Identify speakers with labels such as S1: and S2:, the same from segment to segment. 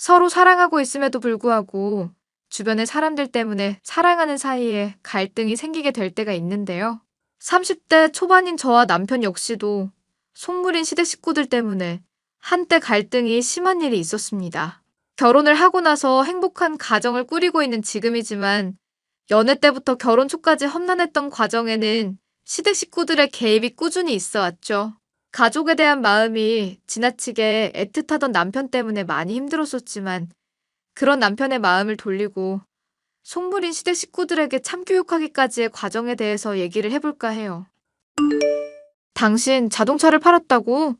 S1: 서로 사랑하고 있음에도 불구하고 주변의 사람들 때문에 사랑하는 사이에 갈등이 생기게 될 때가 있는데요. 30대 초반인 저와 남편 역시도 속물인 시댁 식구들 때문에 한때 갈등이 심한 일이 있었습니다. 결혼을 하고 나서 행복한 가정을 꾸리고 있는 지금이지만 연애 때부터 결혼 초까지 험난했던 과정에는 시댁 식구들의 개입이 꾸준히 있어 왔죠. 가족에 대한 마음이 지나치게 애틋하던 남편 때문에 많이 힘들었었지만 그런 남편의 마음을 돌리고 속물인 시댁 식구들에게 참교육하기까지의 과정에 대해서 얘기를 해볼까 해요. 당신 자동차를 팔았다고?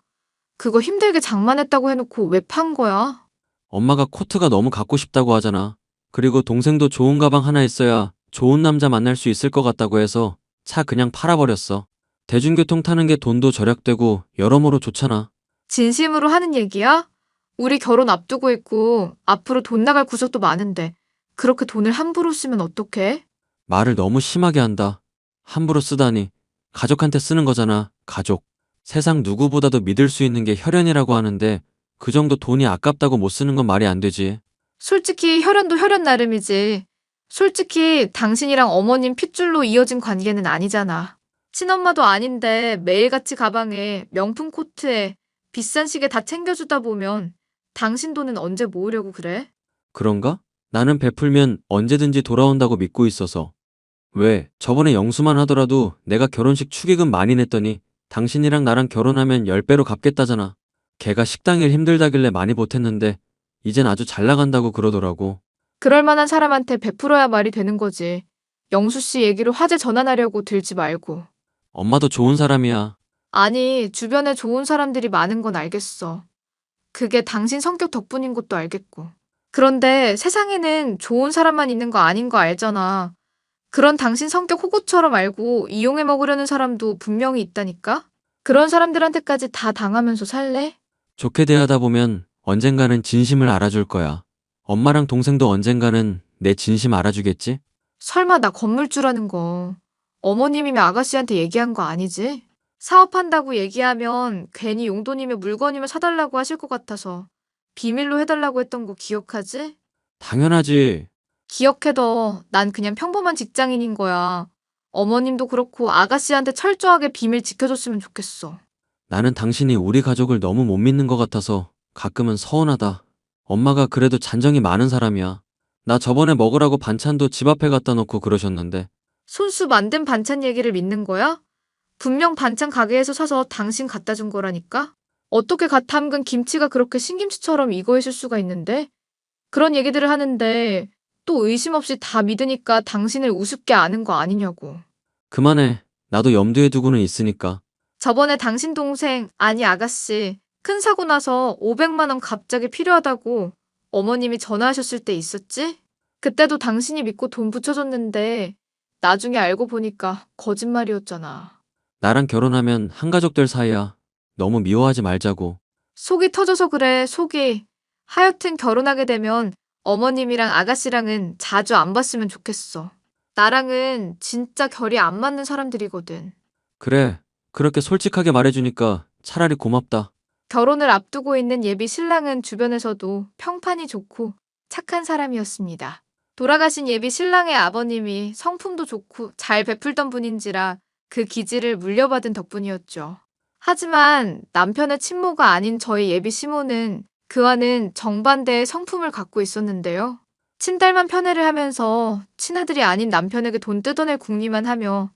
S1: 그거 힘들게 장만했다고 해놓고 왜 판 거야?
S2: 엄마가 코트가 너무 갖고 싶다고 하잖아. 그리고 동생도 좋은 가방 하나 있어야 좋은 남자 만날 수 있을 것 같다고 해서 차 그냥 팔아버렸어. 대중교통 타는 게 돈도 절약되고 여러모로 좋잖아.
S1: 진심으로 하는 얘기야? 우리 결혼 앞두고 있고 앞으로 돈 나갈 구석도 많은데 그렇게 돈을 함부로 쓰면 어떡해?
S2: 말을 너무 심하게 한다. 함부로 쓰다니. 가족한테 쓰는 거잖아. 가족. 세상 누구보다도 믿을 수 있는 게 혈연이라고 하는데 그 정도 돈이 아깝다고 못 쓰는 건 말이 안 되지.
S1: 솔직히 혈연도 혈연 나름이지. 솔직히 당신이랑 어머님 핏줄로 이어진 관계는 아니잖아. 친엄마도 아닌데 매일같이 가방에 명품 코트에 비싼 시계 다 챙겨주다 보면 당신 돈은 언제 모으려고 그래?
S2: 그런가? 나는 베풀면 언제든지 돌아온다고 믿고 있어서. 왜? 저번에 영수만 하더라도 내가 결혼식 축의금 많이 냈더니 당신이랑 나랑 결혼하면 10배로 갚겠다잖아. 걔가 식당 일 힘들다길래 많이 보탰는데 이젠 아주 잘 나간다고 그러더라고.
S1: 그럴 만한 사람한테 베풀어야 말이 되는 거지. 영수 씨 얘기로 화제 전환하려고 들지 말고.
S2: 엄마도 좋은 사람이야.
S1: 아니, 주변에 좋은 사람들이 많은 건 알겠어. 그게 당신 성격 덕분인 것도 알겠고. 그런데 세상에는 좋은 사람만 있는 거 아닌 거 알잖아. 그런 당신 성격 호구처럼 알고 이용해 먹으려는 사람도 분명히 있다니까? 그런 사람들한테까지 다 당하면서 살래?
S2: 좋게 대하다 보면 언젠가는 진심을 알아줄 거야. 엄마랑 동생도 언젠가는 내 진심 알아주겠지?
S1: 설마 나 건물주라는 거 어머님이면 아가씨한테 얘기한 거 아니지? 사업한다고 얘기하면 괜히 용돈이며 물건이며 사달라고 하실 것 같아서 비밀로 해달라고 했던 거 기억하지?
S2: 당연하지.
S1: 기억해둬. 난 그냥 평범한 직장인인 거야. 어머님도 그렇고 아가씨한테 철저하게 비밀 지켜줬으면 좋겠어.
S2: 나는 당신이 우리 가족을 너무 못 믿는 것 같아서 가끔은 서운하다. 엄마가 그래도 잔정이 많은 사람이야. 나 저번에 먹으라고 반찬도 집 앞에 갖다 놓고 그러셨는데
S1: 손수 만든 반찬 얘기를 믿는 거야? 분명 반찬 가게에서 사서 당신 갖다 준 거라니까? 어떻게 갓 담근 김치가 그렇게 신김치처럼 익어 있을 수가 있는데? 그런 얘기들을 하는데 또 의심 없이 다 믿으니까 당신을 우습게 아는 거 아니냐고.
S2: 그만해. 나도 염두에 두고는 있으니까.
S1: 저번에 당신 동생, 아니 아가씨, 큰 사고 나서 500만 원 갑자기 필요하다고 어머님이 전화하셨을 때 있었지? 그때도 당신이 믿고 돈 붙여줬는데 나중에 알고 보니까 거짓말이었잖아.
S2: 나랑 결혼하면 한가족 될 사이야. 너무 미워하지 말자고.
S1: 속이 터져서 그래, 속이. 하여튼 결혼하게 되면 어머님이랑 아가씨랑은 자주 안 봤으면 좋겠어. 나랑은 진짜 결이 안 맞는 사람들이거든.
S2: 그래. 그렇게 솔직하게 말해주니까 차라리 고맙다.
S1: 결혼을 앞두고 있는 예비 신랑은 주변에서도 평판이 좋고 착한 사람이었습니다. 돌아가신 예비 신랑의 아버님이 성품도 좋고 잘 베풀던 분인지라 그 기질을 물려받은 덕분이었죠. 하지만 남편의 친모가 아닌 저희 예비 시모는 그와는 정반대의 성품을 갖고 있었는데요. 친딸만 편애를 하면서 친아들이 아닌 남편에게 돈 뜯어낼 궁리만 하며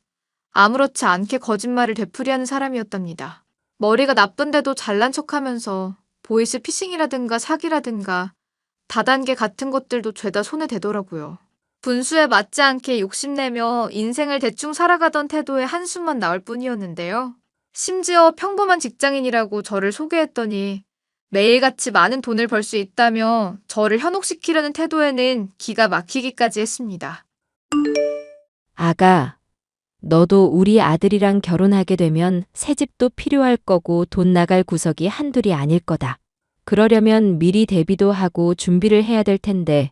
S1: 아무렇지 않게 거짓말을 되풀이하는 사람이었답니다. 머리가 나쁜데도 잘난 척하면서 보이스 피싱이라든가 사기라든가 다단계 같은 것들도 죄다 손에 대더라고요. 분수에 맞지 않게 욕심내며 인생을 대충 살아가던 태도에 한숨만 나올 뿐이었는데요. 심지어 평범한 직장인이라고 저를 소개했더니 매일같이 많은 돈을 벌 수 있다며 저를 현혹시키려는 태도에는 기가 막히기까지 했습니다.
S3: 아가, 너도 우리 아들이랑 결혼하게 되면 새 집도 필요할 거고 돈 나갈 구석이 한둘이 아닐 거다. 그러려면 미리 대비도 하고 준비를 해야 될 텐데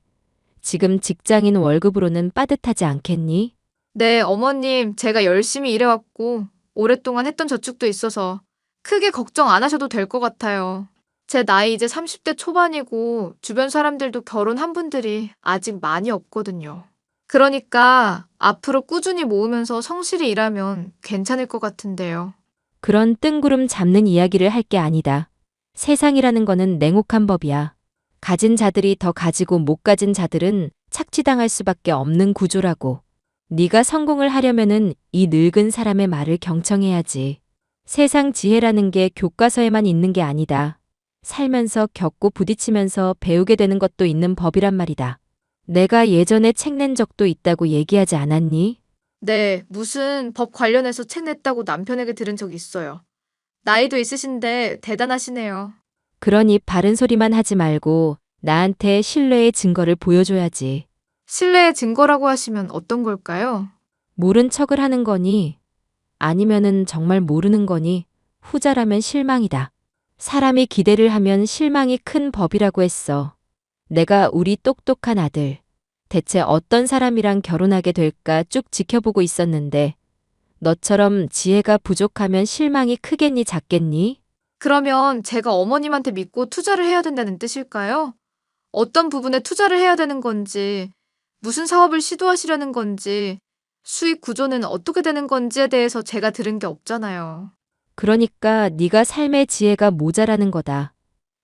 S3: 지금 직장인 월급으로는 빠듯하지 않겠니?
S1: 네, 어머님, 제가 열심히 일해왔고 오랫동안 했던 저축도 있어서 크게 걱정 안 하셔도 될 것 같아요. 제 나이 이제 30대 초반이고 주변 사람들도 결혼한 분들이 아직 많이 없거든요. 그러니까 앞으로 꾸준히 모으면서 성실히 일하면 괜찮을 것 같은데요.
S3: 그런 뜬구름 잡는 이야기를 할 게 아니다. 세상이라는 거는 냉혹한 법이야. 가진 자들이 더 가지고 못 가진 자들은 착취당할 수밖에 없는 구조라고. 네가 성공을 하려면은 이 늙은 사람의 말을 경청해야지. 세상 지혜라는 게 교과서에만 있는 게 아니다. 살면서 겪고 부딪히면서 배우게 되는 것도 있는 법이란 말이다. 내가 예전에 책 낸 적도 있다고 얘기하지 않았니?
S1: 네, 무슨 법 관련해서 책 냈다고 남편에게 들은 적 있어요. 나이도 있으신데 대단하시네요.
S3: 그러니 바른 소리만 하지 말고 나한테 신뢰의 증거를 보여줘야지.
S1: 신뢰의 증거라고 하시면 어떤 걸까요?
S3: 모른 척을 하는 거니? 아니면은 정말 모르는 거니? 후자라면 실망이다. 사람이 기대를 하면 실망이 큰 법이라고 했어. 내가 우리 똑똑한 아들, 대체 어떤 사람이랑 결혼하게 될까 쭉 지켜보고 있었는데, 너처럼 지혜가 부족하면 실망이 크겠니 작겠니?
S1: 그러면 제가 어머님한테 믿고 투자를 해야 된다는 뜻일까요? 어떤 부분에 투자를 해야 되는 건지, 무슨 사업을 시도하시려는 건지, 수익 구조는 어떻게 되는 건지에 대해서 제가 들은 게 없잖아요.
S3: 그러니까 네가 삶의 지혜가 모자라는 거다.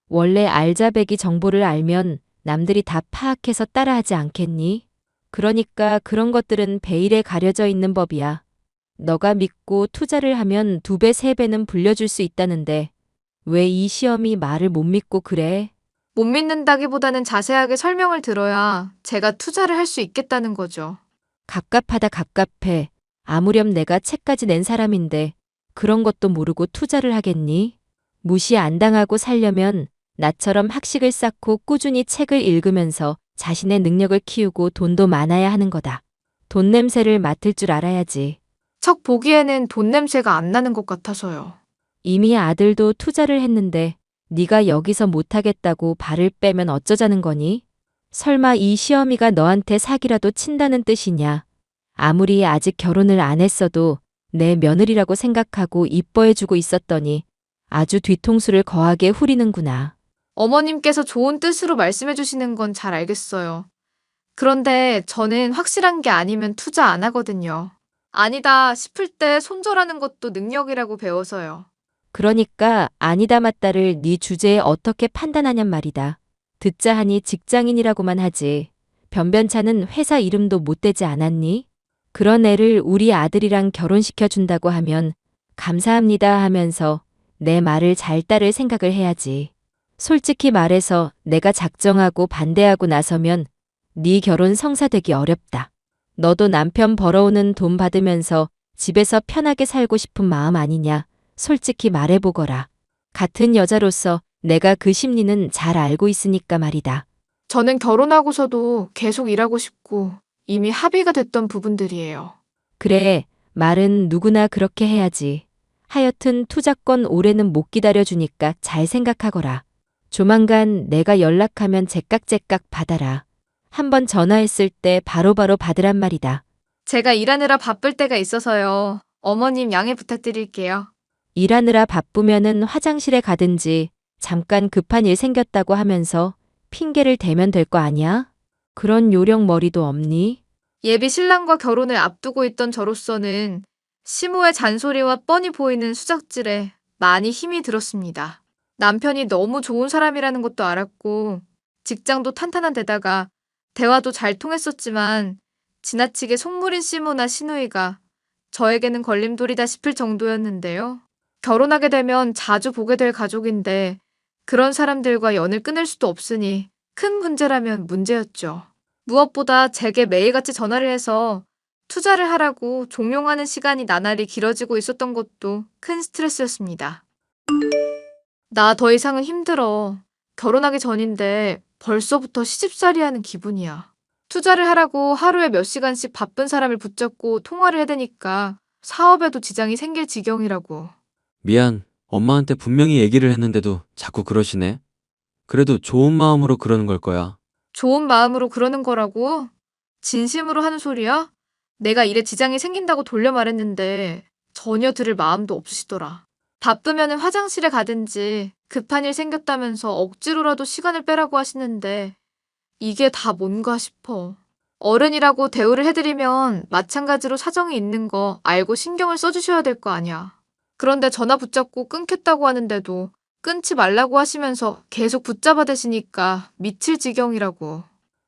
S3: 원래 알자배기 정보를 알면 남들이 다 파악해서 따라하지 않겠니? 그러니까 그런 것들은 베일에 가려져 있는 법이야. 너가 믿고 투자를 하면 2배, 3배는 불려줄 수 있다는데 왜 이 시험이 말을 못 믿고 그래?
S1: 못 믿는다기보다는 자세하게 설명을 들어야 제가 투자를 할 수 있겠다는 거죠.
S3: 갑갑하다 갑갑해. 아무렴 내가 책까지 낸 사람인데 그런 것도 모르고 투자를 하겠니? 무시 안 당하고 살려면 나처럼 학식을 쌓고 꾸준히 책을 읽으면서 자신의 능력을 키우고 돈도 많아야 하는 거다. 돈 냄새를 맡을 줄 알아야지.
S1: 척 보기에는 돈 냄새가 안 나는 것 같아서요.
S3: 이미 아들도 투자를 했는데 네가 여기서 못하겠다고 발을 빼면 어쩌자는 거니? 설마 이 시어미가 너한테 사기라도 친다는 뜻이냐? 아무리 아직 결혼을 안 했어도 내 며느리라고 생각하고 이뻐해주고 있었더니 아주 뒤통수를 거하게 후리는구나.
S1: 어머님께서 좋은 뜻으로 말씀해 주시는 건 잘 알겠어요. 그런데 저는 확실한 게 아니면 투자 안 하거든요. 아니다 싶을 때 손절하는 것도 능력이라고 배워서요.
S3: 그러니까 아니다 맞다를 네 주제에 어떻게 판단하냔 말이다. 듣자 하니 직장인이라고만 하지. 변변차는 회사 이름도 못 대지 않았니? 그런 애를 우리 아들이랑 결혼시켜 준다고 하면 감사합니다 하면서 내 말을 잘 따를 생각을 해야지. 솔직히 말해서 내가 작정하고 반대하고 나서면 네 결혼 성사되기 어렵다. 너도 남편 벌어오는 돈 받으면서 집에서 편하게 살고 싶은 마음 아니냐? 솔직히 말해보거라. 같은 여자로서 내가 그 심리는 잘 알고 있으니까 말이다.
S1: 저는 결혼하고서도 계속 일하고 싶고 이미 합의가 됐던 부분들이에요.
S3: 그래, 말은 누구나 그렇게 해야지. 하여튼 투자권 올해는 못 기다려주니까 잘 생각하거라. 조만간 내가 연락하면 제깍제깍 받아라. 한번 전화했을 때 바로바로 받으란 말이다.
S1: 제가 일하느라 바쁠 때가 있어서요. 어머님 양해 부탁드릴게요.
S3: 일하느라 바쁘면은 화장실에 가든지 잠깐 급한 일 생겼다고 하면서 핑계를 대면 될 거 아니야? 그런 요령 머리도 없니?
S1: 예비 신랑과 결혼을 앞두고 있던 저로서는 시모의 잔소리와 뻔히 보이는 수작질에 많이 힘이 들었습니다. 남편이 너무 좋은 사람이라는 것도 알았고 직장도 탄탄한 데다가 대화도 잘 통했었지만 지나치게 속물인 시모나 시누이가 저에게는 걸림돌이다 싶을 정도였는데요. 결혼하게 되면 자주 보게 될 가족인데 그런 사람들과 연을 끊을 수도 없으니 큰 문제라면 문제였죠. 무엇보다 제게 매일같이 전화를 해서 투자를 하라고 종용하는 시간이 나날이 길어지고 있었던 것도 큰 스트레스였습니다. 나 더 이상은 힘들어. 결혼하기 전인데 벌써부터 시집살이 하는 기분이야. 투자를 하라고 하루에 몇 시간씩 바쁜 사람을 붙잡고 통화를 해대니까 사업에도 지장이 생길 지경이라고.
S2: 미안. 엄마한테 분명히 얘기를 했는데도 자꾸 그러시네. 그래도 좋은 마음으로 그러는 걸 거야.
S1: 좋은 마음으로 그러는 거라고? 진심으로 하는 소리야? 내가 일에 지장이 생긴다고 돌려 말했는데 전혀 들을 마음도 없으시더라. 바쁘면은 화장실에 가든지 급한 일 생겼다면서 억지로라도 시간을 빼라고 하시는데 이게 다 뭔가 싶어. 어른이라고 대우를 해드리면 마찬가지로 사정이 있는 거 알고 신경을 써주셔야 될 거 아니야. 그런데 전화 붙잡고 끊겠다고 하는데도 끊지 말라고 하시면서 계속 붙잡아 대시니까 미칠 지경이라고.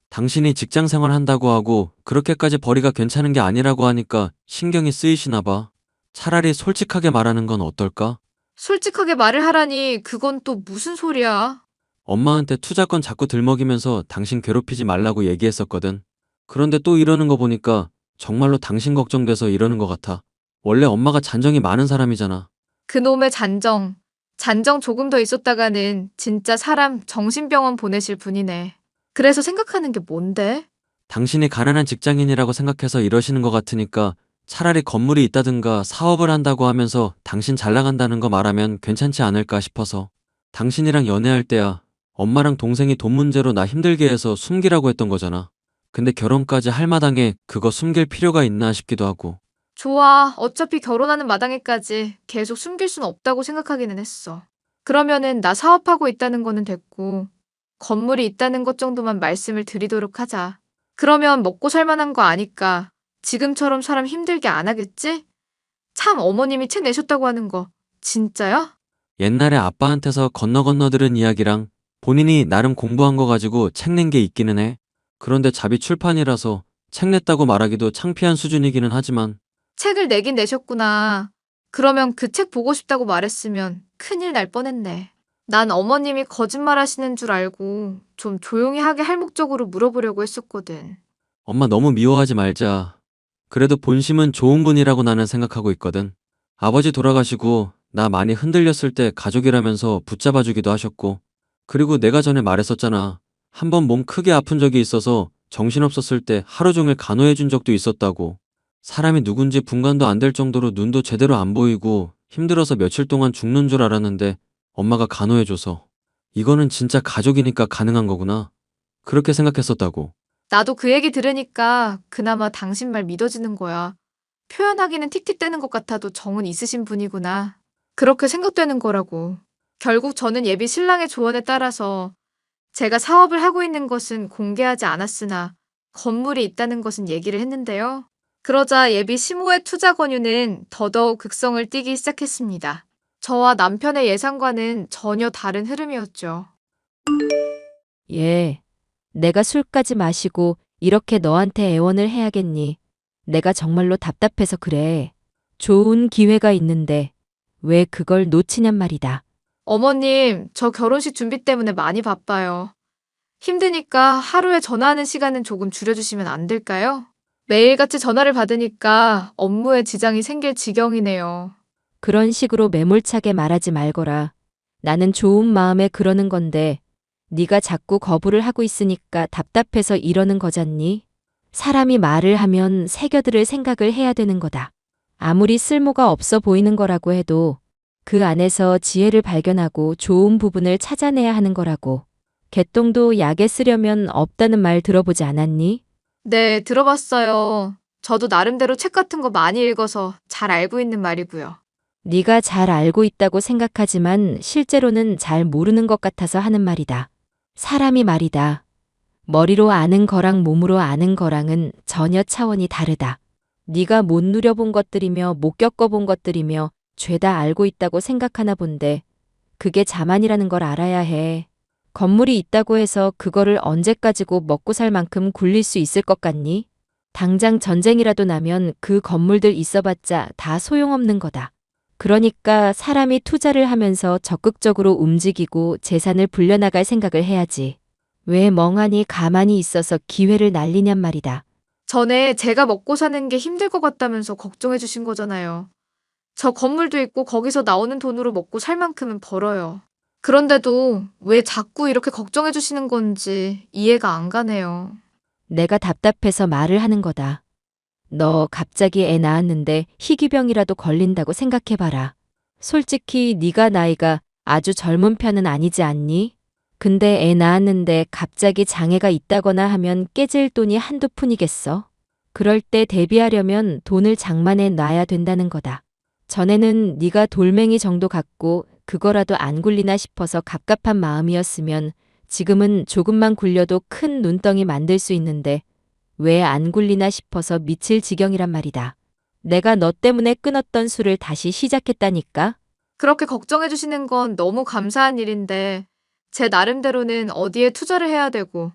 S2: 당신이 직장 생활 한다고 하고 그렇게까지 벌이가 괜찮은 게 아니라고 하니까 신경이 쓰이시나 봐. 차라리 솔직하게 말하는 건 어떨까?
S1: 솔직하게 말을 하라니 그건 또 무슨 소리야.
S2: 엄마한테 투자권 자꾸 들먹이면서 당신 괴롭히지 말라고 얘기했었거든. 그런데 또 이러는 거 보니까 정말로 당신 걱정돼서 이러는 것 같아. 원래 엄마가 잔정이 많은 사람이잖아.
S1: 그놈의 잔정. 잔정 조금 더 있었다가는 진짜 사람 정신병원 보내실 분이네. 그래서 생각하는 게 뭔데?
S2: 당신이 가난한 직장인이라고 생각해서 이러시는 것 같으니까 차라리 건물이 있다든가 사업을 한다고 하면서 당신 잘 나간다는 거 말하면 괜찮지 않을까 싶어서. 당신이랑 연애할 때야 엄마랑 동생이 돈 문제로 나 힘들게 해서 숨기라고 했던 거잖아. 근데 결혼까지 할 마당에 그거 숨길 필요가 있나 싶기도 하고.
S1: 좋아. 어차피 결혼하는 마당에까지 계속 숨길 순 없다고 생각하기는 했어. 그러면은 나 사업하고 있다는 거는 됐고, 건물이 있다는 것 정도만 말씀을 드리도록 하자. 그러면 먹고 살 만한 거 아니까 지금처럼 사람 힘들게 안 하겠지? 참 어머님이 책 내셨다고 하는 거 진짜야?
S2: 옛날에 아빠한테서 건너 들은 이야기랑 본인이 나름 공부한 거 가지고 책 낸 게 있기는 해. 그런데 자비 출판이라서 책 냈다고 말하기도 창피한 수준이기는 하지만
S1: 책을 내긴 내셨구나. 그러면 그 책 보고 싶다고 말했으면 큰일 날 뻔했네. 난 어머님이 거짓말 하시는 줄 알고 좀 조용히 하게 할 목적으로 물어보려고 했었거든.
S2: 엄마 너무 미워하지 말자. 그래도 본심은 좋은 분이라고 나는 생각하고 있거든. 아버지 돌아가시고 나 많이 흔들렸을 때 가족이라면서 붙잡아주기도 하셨고. 그리고 내가 전에 말했었잖아. 한번 몸 크게 아픈 적이 있어서 정신없었을 때 하루 종일 간호해준 적도 있었다고. 사람이 누군지 분간도 안 될 정도로 눈도 제대로 안 보이고 힘들어서 며칠 동안 죽는 줄 알았는데 엄마가 간호해줘서. 이거는 진짜 가족이니까 가능한 거구나. 그렇게 생각했었다고.
S1: 나도 그 얘기 들으니까 그나마 당신 말 믿어지는 거야. 표현하기는 틱틱대는 것 같아도 정은 있으신 분이구나. 그렇게 생각되는 거라고. 결국 저는 예비 신랑의 조언에 따라서 제가 사업을 하고 있는 것은 공개하지 않았으나 건물이 있다는 것은 얘기를 했는데요. 그러자 예비 시모의 투자 권유는 더더욱 극성을 띠기 시작했습니다. 저와 남편의 예상과는 전혀 다른 흐름이었죠.
S3: 예. 내가 술까지 마시고 이렇게 너한테 애원을 해야겠니? 내가 정말로 답답해서 그래. 좋은 기회가 있는데 왜 그걸 놓치냔 말이다.
S1: 어머님, 저 결혼식 준비 때문에 많이 바빠요. 힘드니까 하루에 전화하는 시간은 조금 줄여주시면 안 될까요? 매일같이 전화를 받으니까 업무에 지장이 생길 지경이네요.
S3: 그런 식으로 매몰차게 말하지 말거라. 나는 좋은 마음에 그러는 건데 네가 자꾸 거부를 하고 있으니까 답답해서 이러는 거잖니? 사람이 말을 하면 새겨들을 생각을 해야 되는 거다. 아무리 쓸모가 없어 보이는 거라고 해도 그 안에서 지혜를 발견하고 좋은 부분을 찾아내야 하는 거라고. 개똥도 약에 쓰려면 없다는 말 들어보지 않았니?
S1: 네, 들어봤어요. 저도 나름대로 책 같은 거 많이 읽어서 잘 알고 있는 말이고요.
S3: 네가 잘 알고 있다고 생각하지만 실제로는 잘 모르는 것 같아서 하는 말이다. 사람이 말이다. 머리로 아는 거랑 몸으로 아는 거랑은 전혀 차원이 다르다. 네가 못 누려본 것들이며 못 겪어본 것들이며 죄다 알고 있다고 생각하나 본데 그게 자만이라는 걸 알아야 해. 건물이 있다고 해서 그거를 언제까지고 먹고 살 만큼 굴릴 수 있을 것 같니? 당장 전쟁이라도 나면 그 건물들 있어봤자 다 소용없는 거다. 그러니까 사람이 투자를 하면서 적극적으로 움직이고 재산을 불려나갈 생각을 해야지. 왜 멍하니 가만히 있어서 기회를 날리냔 말이다.
S1: 전에 제가 먹고 사는 게 힘들 것 같다면서 걱정해 주신 거잖아요. 저 건물도 있고 거기서 나오는 돈으로 먹고 살 만큼은 벌어요. 그런데도 왜 자꾸 이렇게 걱정해 주시는 건지 이해가 안 가네요.
S3: 내가 답답해서 말을 하는 거다. 너 갑자기 애 낳았는데 희귀병이라도 걸린다고 생각해봐라. 솔직히 네가 나이가 아주 젊은 편은 아니지 않니? 근데 애 낳았는데 갑자기 장애가 있다거나 하면 깨질 돈이 한두 푼이겠어? 그럴 때 대비하려면 돈을 장만해 놔야 된다는 거다. 전에는 네가 돌멩이 정도 갖고 그거라도 안 굴리나 싶어서 갑갑한 마음이었으면 지금은 조금만 굴려도 큰 눈덩이 만들 수 있는데 왜 안 굴리나 싶어서 미칠 지경이란 말이다. 내가 너 때문에 끊었던 술을 다시 시작했다니까?
S1: 그렇게 걱정해 주시는 건 너무 감사한 일인데 제 나름대로는 어디에 투자를 해야 되고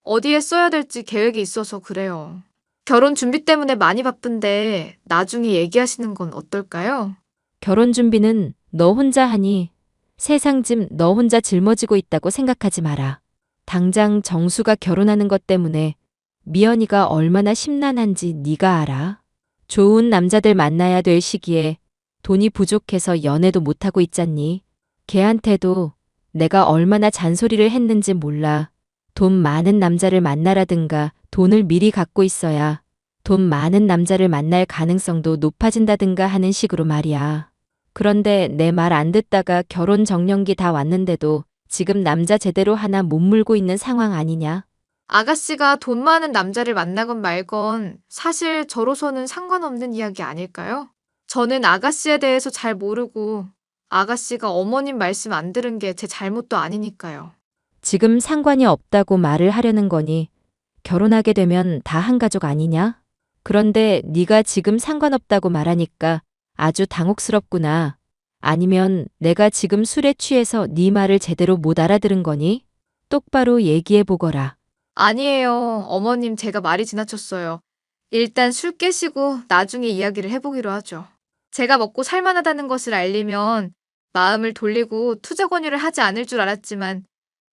S1: 어디에 써야 될지 계획이 있어서 그래요. 결혼 준비 때문에 많이 바쁜데 나중에 얘기하시는 건 어떨까요?
S3: 결혼 준비는 너 혼자 하니 세상 짐 너 혼자 짊어지고 있다고 생각하지 마라. 당장 정수가 결혼하는 것 때문에 미연이가 얼마나 심란한지 네가 알아. 좋은 남자들 만나야 될 시기에 돈이 부족해서 연애도 못하고 있잖니. 걔한테도 내가 얼마나 잔소리를 했는지 몰라. 돈 많은 남자를 만나라든가 돈을 미리 갖고 있어야 돈 많은 남자를 만날 가능성도 높아진다든가 하는 식으로 말이야. 그런데 내 말 안 듣다가 결혼 정년기 다 왔는데도 지금 남자 제대로 하나 못 물고 있는 상황 아니냐?
S1: 아가씨가 돈 많은 남자를 만나건 말건 사실 저로서는 상관없는 이야기 아닐까요? 저는 아가씨에 대해서 잘 모르고 아가씨가 어머님 말씀 안 들은 게 제 잘못도 아니니까요.
S3: 지금 상관이 없다고 말을 하려는 거니 결혼하게 되면 다 한 가족 아니냐? 그런데 네가 지금 상관없다고 말하니까 아주 당혹스럽구나. 아니면 내가 지금 술에 취해서 네 말을 제대로 못 알아들은 거니? 똑바로 얘기해 보거라.
S1: 아니에요. 어머님 제가 말이 지나쳤어요. 일단 술 깨시고 나중에 이야기를 해보기로 하죠. 제가 먹고 살만하다는 것을 알리면 마음을 돌리고 투자 권유를 하지 않을 줄 알았지만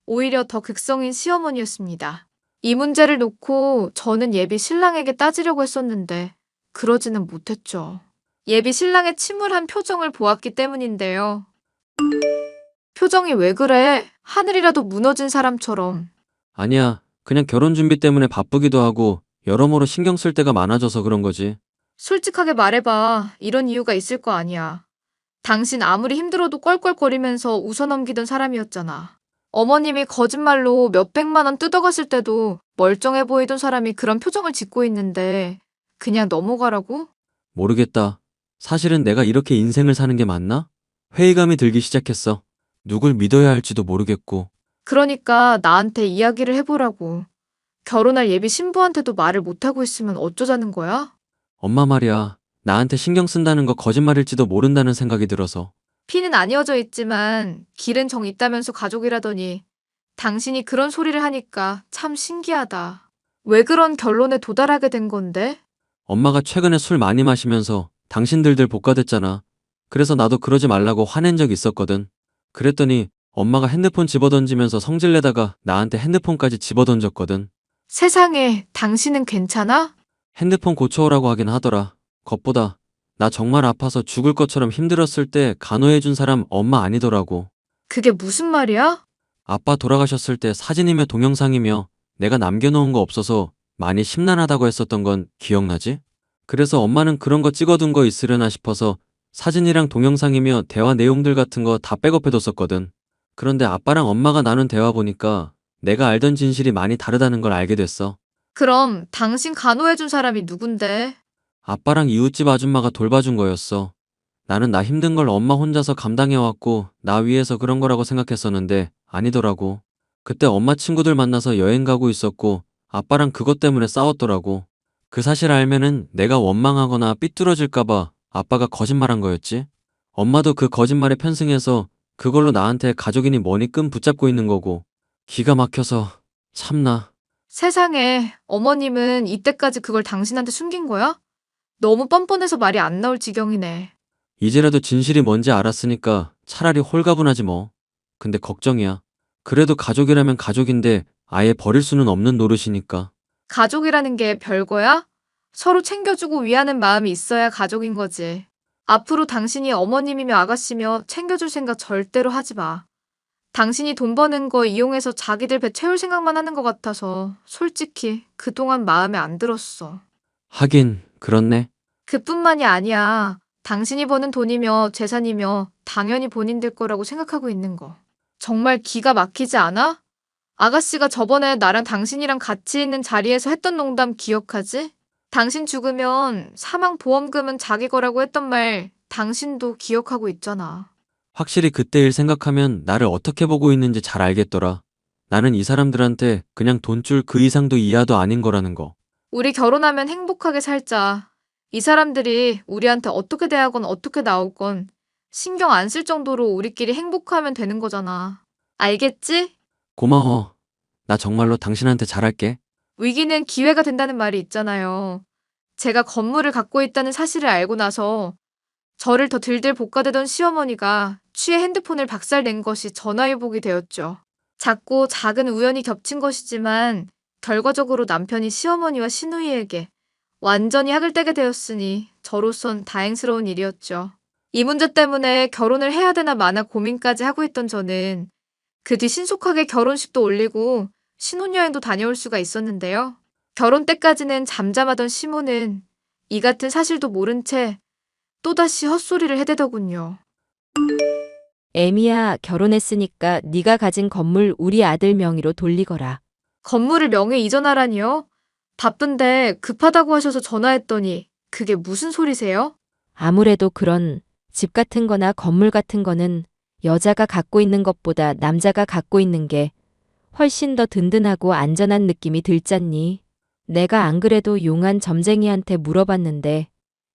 S1: 오히려 더 극성인 시어머니였습니다. 이 문제를 놓고 저는 예비 신랑에게 따지려고 했었는데 그러지는 못했죠. 예비 신랑의 침울한 표정을 보았기 때문인데요. 표정이 왜 그래? 하늘이라도 무너진 사람처럼.
S2: 아니야. 그냥 결혼 준비 때문에 바쁘기도 하고 여러모로 신경 쓸 때가 많아져서 그런 거지.
S1: 솔직하게 말해봐. 이런 이유가 있을 거 아니야. 당신 아무리 힘들어도 껄껄거리면서 웃어넘기던 사람이었잖아. 어머님이 거짓말로 몇백만 원 뜯어갔을 때도 멀쩡해 보이던 사람이 그런 표정을 짓고 있는데 그냥 넘어가라고?
S2: 모르겠다. 사실은 내가 이렇게 인생을 사는 게 맞나? 회의감이 들기 시작했어. 누굴 믿어야 할지도 모르겠고.
S1: 그러니까 나한테 이야기를 해보라고. 결혼할 예비 신부한테도 말을 못하고 있으면 어쩌자는 거야?
S2: 엄마 말이야. 나한테 신경 쓴다는 거 거짓말일지도 모른다는 생각이 들어서.
S1: 피는 안 이어져 있지만 길은 정 있다면서 가족이라더니 당신이 그런 소리를 하니까 참 신기하다. 왜 그런 결론에 도달하게 된 건데?
S2: 엄마가 최근에 술 많이 마시면서 당신들들 복가됐잖아. 그래서 나도 그러지 말라고 화낸 적 있었거든. 그랬더니 엄마가 핸드폰 집어던지면서 성질내다가 나한테 핸드폰까지 집어던졌거든.
S1: 세상에, 당신은 괜찮아?
S2: 핸드폰 고쳐오라고 하긴 하더라. 겉보다 나 정말 아파서 죽을 것처럼 힘들었을 때 간호해준 사람 엄마 아니더라고.
S1: 그게 무슨 말이야?
S2: 아빠 돌아가셨을 때 사진이며 동영상이며 내가 남겨놓은 거 없어서 많이 심란하다고 했었던 건 기억나지? 그래서 엄마는 그런 거 찍어둔 거 있으려나 싶어서 사진이랑 동영상이며 대화 내용들 같은 거 다 백업해뒀었거든. 그런데 아빠랑 엄마가 나눈 대화 보니까 내가 알던 진실이 많이 다르다는 걸 알게 됐어.
S1: 그럼 당신 간호해준 사람이 누군데?
S2: 아빠랑 이웃집 아줌마가 돌봐준 거였어. 나는 나 힘든 걸 엄마 혼자서 감당해왔고 나 위해서 그런 거라고 생각했었는데 아니더라고. 그때 엄마 친구들 만나서 여행 가고 있었고 아빠랑 그것 때문에 싸웠더라고. 그 사실 알면은 내가 원망하거나 삐뚤어질까봐 아빠가 거짓말한 거였지. 엄마도 그 거짓말에 편승해서 그걸로 나한테 가족이니 뭐니 끈 붙잡고 있는 거고. 기가 막혀서 참나.
S1: 세상에, 어머님은 이때까지 그걸 당신한테 숨긴 거야? 너무 뻔뻔해서 말이 안 나올 지경이네.
S2: 이제라도 진실이 뭔지 알았으니까 차라리 홀가분하지 뭐. 근데 걱정이야. 그래도 가족이라면 가족인데 아예 버릴 수는 없는 노릇이니까.
S1: 가족이라는 게 별거야? 서로 챙겨주고 위하는 마음이 있어야 가족인 거지. 앞으로 당신이 어머님이며 아가씨며 챙겨줄 생각 절대로 하지 마. 당신이 돈 버는 거 이용해서 자기들 배 채울 생각만 하는 것 같아서 솔직히 그동안 마음에 안 들었어.
S2: 하긴 그렇네.
S1: 그뿐만이 아니야. 당신이 버는 돈이며 재산이며 당연히 본인들 거라고 생각하고 있는 거. 정말 기가 막히지 않아? 아가씨가 저번에 나랑 당신이랑 같이 있는 자리에서 했던 농담 기억하지? 당신 죽으면 사망보험금은 자기 거라고 했던 말 당신도 기억하고 있잖아.
S2: 확실히 그때 일 생각하면 나를 어떻게 보고 있는지 잘 알겠더라. 나는 이 사람들한테 그냥 돈줄 그 이상도 이하도 아닌 거라는 거.
S1: 우리 결혼하면 행복하게 살자. 이 사람들이 우리한테 어떻게 대하건 어떻게 나오건 신경 안 쓸 정도로 우리끼리 행복하면 되는 거잖아. 알겠지?
S2: 고마워. 나 정말로 당신한테 잘할게.
S1: 위기는 기회가 된다는 말이 있잖아요. 제가 건물을 갖고 있다는 사실을 알고 나서 저를 더 들들 볶아대던 시어머니가 취해 핸드폰을 박살낸 것이 전화위복이 되었죠. 작고 작은 우연이 겹친 것이지만 결과적으로 남편이 시어머니와 시누이에게 완전히 학을 떼게 되었으니 저로선 다행스러운 일이었죠. 이 문제 때문에 결혼을 해야 되나 마나 고민까지 하고 있던 저는 그 뒤 신속하게 결혼식도 올리고 신혼여행도 다녀올 수가 있었는데요. 결혼 때까지는 잠잠하던 시모는 이 같은 사실도 모른 채 또다시 헛소리를 해대더군요.
S3: 애미야, 결혼했으니까 네가 가진 건물 우리 아들 명의로 돌리거라.
S1: 건물을 명예 이전하라니요? 바쁜데 급하다고 하셔서 전화했더니 그게 무슨 소리세요?
S3: 아무래도 그런 집 같은 거나 건물 같은 거는 여자가 갖고 있는 것보다 남자가 갖고 있는 게 훨씬 더 든든하고 안전한 느낌이 들잖니. 내가 안 그래도 용한 점쟁이한테 물어봤는데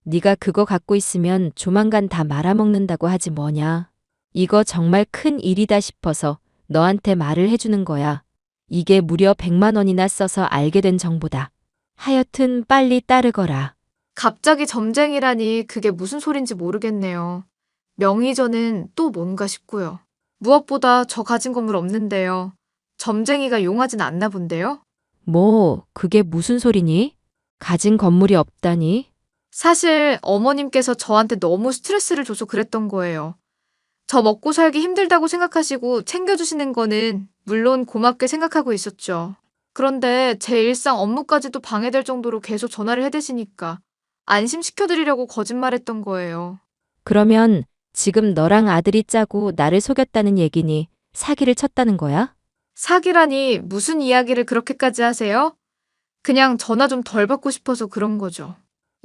S3: 네가 그거 갖고 있으면 조만간 다 말아먹는다고 하지 뭐냐. 이거 정말 큰 일이다 싶어서 너한테 말을 해주는 거야. 이게 무려 100만 원이나 써서 알게 된 정보다. 하여튼 빨리 따르거라.
S1: 갑자기 점쟁이라니 그게 무슨 소린지 모르겠네요. 명의전은 또 뭔가 싶고요. 무엇보다 저 가진 건물 없는데요. 점쟁이가 용하진 않나 본데요?
S3: 뭐, 그게 무슨 소리니? 가진 건물이 없다니?
S1: 사실 어머님께서 저한테 너무 스트레스를 줘서 그랬던 거예요. 저 먹고 살기 힘들다고 생각하시고 챙겨주시는 거는 물론 고맙게 생각하고 있었죠. 그런데 제 일상 업무까지도 방해될 정도로 계속 전화를 해대시니까 안심시켜드리려고 거짓말했던 거예요.
S3: 그러면 지금 너랑 아들이 짜고 나를 속였다는 얘기니 사기를 쳤다는 거야?
S1: 사기라니 무슨 이야기를 그렇게까지 하세요? 그냥 전화 좀 덜 받고 싶어서 그런 거죠.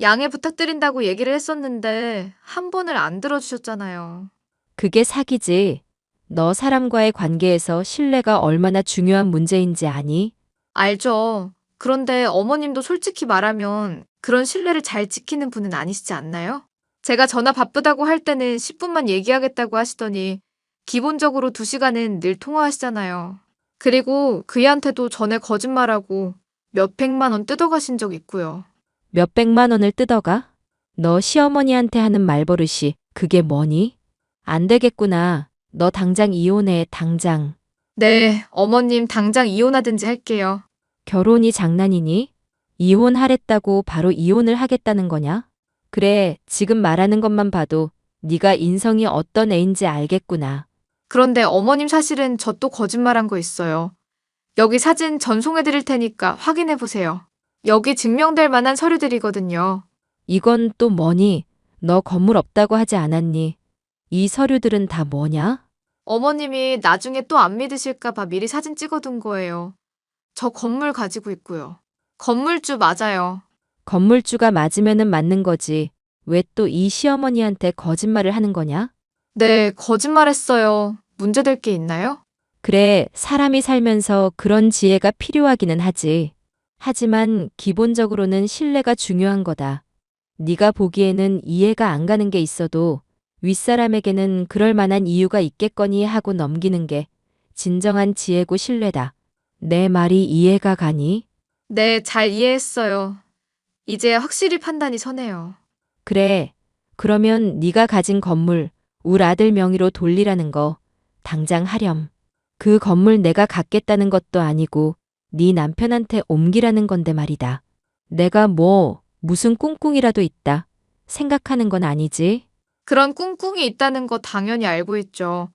S1: 양해 부탁드린다고 얘기를 했었는데 한 번을 안 들어주셨잖아요.
S3: 그게 사기지. 너 사람과의 관계에서 신뢰가 얼마나 중요한 문제인지 아니?
S1: 알죠. 그런데 어머님도 솔직히 말하면 그런 신뢰를 잘 지키는 분은 아니시지 않나요? 제가 전화 바쁘다고 할 때는 10분만 얘기하겠다고 하시더니 기본적으로 2시간은 늘 통화하시잖아요. 그리고 그이한테도 전에 거짓말하고 몇백만 원 뜯어가신 적 있고요.
S3: 몇백만 원을 뜯어가? 너 시어머니한테 하는 말버릇이 그게 뭐니? 안 되겠구나. 너 당장 이혼해, 당장.
S1: 네, 어머님 당장 이혼하든지 할게요.
S3: 결혼이 장난이니? 이혼하랬다고 바로 이혼을 하겠다는 거냐? 그래, 지금 말하는 것만 봐도 네가 인성이 어떤 애인지 알겠구나.
S1: 그런데 어머님 사실은 저 또 거짓말한 거 있어요. 여기 사진 전송해 드릴 테니까 확인해 보세요. 여기 증명될 만한 서류들이거든요.
S3: 이건 또 뭐니? 너 건물 없다고 하지 않았니? 이 서류들은 다 뭐냐?
S1: 어머님이 나중에 또 안 믿으실까 봐 미리 사진 찍어둔 거예요. 저 건물 가지고 있고요. 건물주 맞아요.
S3: 건물주가 맞으면은 맞는 거지. 왜 또 이 시어머니한테 거짓말을 하는 거냐?
S1: 네, 거짓말했어요. 문제될 게 있나요?
S3: 그래, 사람이 살면서 그런 지혜가 필요하기는 하지. 하지만 기본적으로는 신뢰가 중요한 거다. 네가 보기에는 이해가 안 가는 게 있어도 윗사람에게는 그럴 만한 이유가 있겠거니 하고 넘기는 게 진정한 지혜고 신뢰다. 내 말이 이해가 가니?
S1: 네, 잘 이해했어요. 이제 확실히 판단이 서네요.
S3: 그래. 그러면 네가 가진 건물 울 아들 명의로 돌리라는 거 당장 하렴. 그 건물 내가 갖겠다는 것도 아니고 네 남편한테 옮기라는 건데 말이다. 내가 무슨 꿍꿍이라도 있다 생각하는 건 아니지?
S1: 그런 꿍꿍이 있다는 거 당연히 알고 있죠.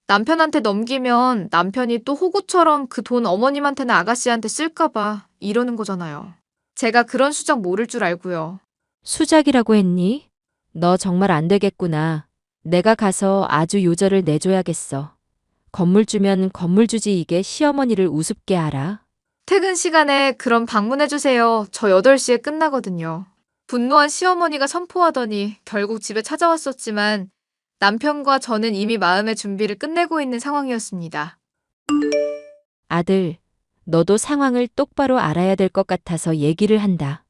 S1: 남편한테 넘기면 남편이 또 호구처럼 그 돈 어머님한테나 아가씨한테 쓸까봐 이러는 거잖아요. 제가 그런 수작 모를 줄 알고요.
S3: 수작이라고 했니? 너 정말 안 되겠구나. 내가 가서 아주 요절을 내줘야겠어. 건물 주면 건물 주지 이게 시어머니를 우습게 알아?
S1: 퇴근 시간에 그럼 방문해주세요. 저 8시에 끝나거든요. 분노한 시어머니가 선포하더니 결국 집에 찾아왔었지만 남편과 저는 이미 마음의 준비를 끝내고 있는 상황이었습니다.
S3: 아들, 너도 상황을 똑바로 알아야 될 것 같아서 얘기를 한다.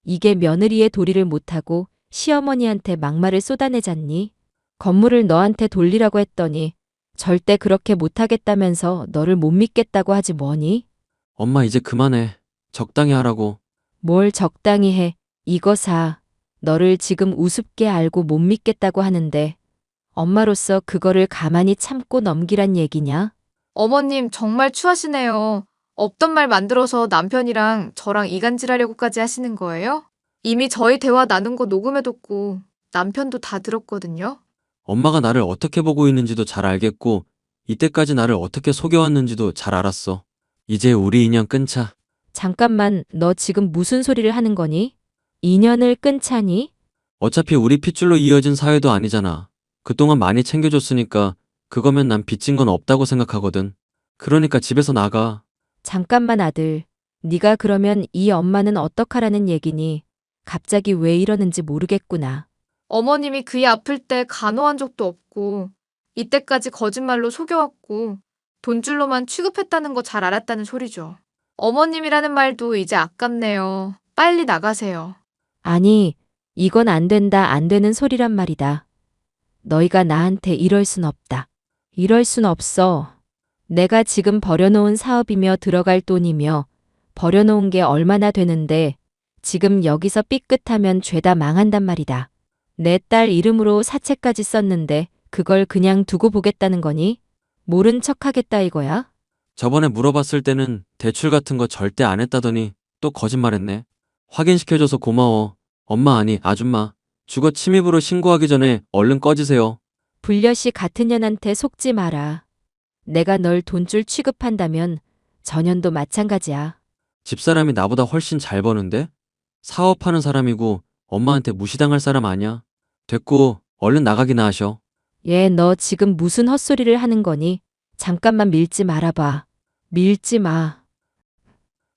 S3: 이게 며느리의 도리를 못하고 시어머니한테 막말을 쏟아내잖니? 건물을 너한테 돌리라고 했더니 절대 그렇게 못하겠다면서 너를 못 믿겠다고 하지 뭐니?
S2: 엄마 이제 그만해. 적당히 하라고.
S3: 뭘 적당히 해. 이거 사. 너를 지금 우습게 알고 못 믿겠다고 하는데 엄마로서 그거를 가만히 참고 넘기란 얘기냐?
S1: 어머님 정말 추하시네요. 없던 말 만들어서 남편이랑 저랑 이간질하려고까지 하시는 거예요? 이미 저희 대화 나눈 거 녹음해뒀고 남편도 다 들었거든요.
S2: 엄마가 나를 어떻게 보고 있는지도 잘 알겠고, 이때까지 나를 어떻게 속여왔는지도 잘 알았어. 이제 우리 인연 끊자.
S3: 잠깐만, 너 지금 무슨 소리를 하는 거니? 인연을 끊자니?
S2: 어차피 우리 핏줄로 이어진 사회도 아니잖아. 그동안 많이 챙겨줬으니까 그거면 난 빚진 건 없다고 생각하거든. 그러니까 집에서 나가.
S3: 잠깐만 아들. 네가 그러면 이 엄마는 어떡하라는 얘기니? 갑자기 왜 이러는지 모르겠구나.
S1: 어머님이 그이 아플 때 간호한 적도 없고 이때까지 거짓말로 속여왔고 돈줄로만 취급했다는 거 잘 알았다는 소리죠. 어머님이라는 말도 이제 아깝네요. 빨리 나가세요.
S3: 아니, 이건 안 된다, 안 되는 소리란 말이다. 너희가 나한테 이럴 순 없다. 이럴 순 없어. 내가 지금 버려놓은 사업이며 들어갈 돈이며 버려놓은 게 얼마나 되는데 지금 여기서 삐끗하면 죄다 망한단 말이다. 내 딸 이름으로 사채까지 썼는데 그걸 그냥 두고 보겠다는 거니? 모른 척 하겠다 이거야?
S2: 저번에 물어봤을 때는 대출 같은 거 절대 안 했다더니 또 거짓말했네. 확인시켜줘서 고마워. 엄마 아니 아줌마. 주거 침입으로 신고하기 전에 얼른 꺼지세요.
S3: 불려시 같은 년한테 속지 마라. 내가 널 돈줄 취급한다면 전년도 마찬가지야.
S2: 집사람이 나보다 훨씬 잘 버는데? 사업하는 사람이고 엄마한테 무시당할 사람 아니야. 됐고 얼른 나가기나 하셔.
S3: 얘 너 지금 무슨 헛소리를 하는 거니? 잠깐만 밀지 말아봐. 밀지 마.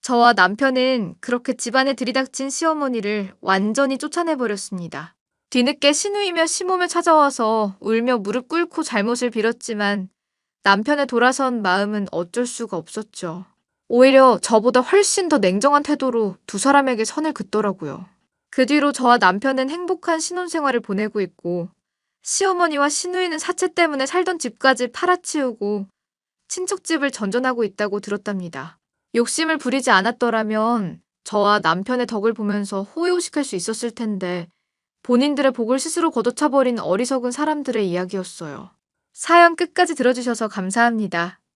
S1: 저와 남편은 그렇게 집안에 들이닥친 시어머니를 완전히 쫓아내버렸습니다. 뒤늦게 시누이며 시모며 찾아와서 울며 무릎 꿇고 잘못을 빌었지만 남편의 돌아선 마음은 어쩔 수가 없었죠. 오히려 저보다 훨씬 더 냉정한 태도로 두 사람에게 선을 긋더라고요. 그 뒤로 저와 남편은 행복한 신혼생활을 보내고 있고 시어머니와 시누이는 사채 때문에 살던 집까지 팔아치우고 친척집을 전전하고 있다고 들었답니다. 욕심을 부리지 않았더라면 저와 남편의 덕을 보면서 호의호식할 수 있었을 텐데 본인들의 복을 스스로 걷어차버린 어리석은 사람들의 이야기였어요. 사연 끝까지 들어주셔서 감사합니다.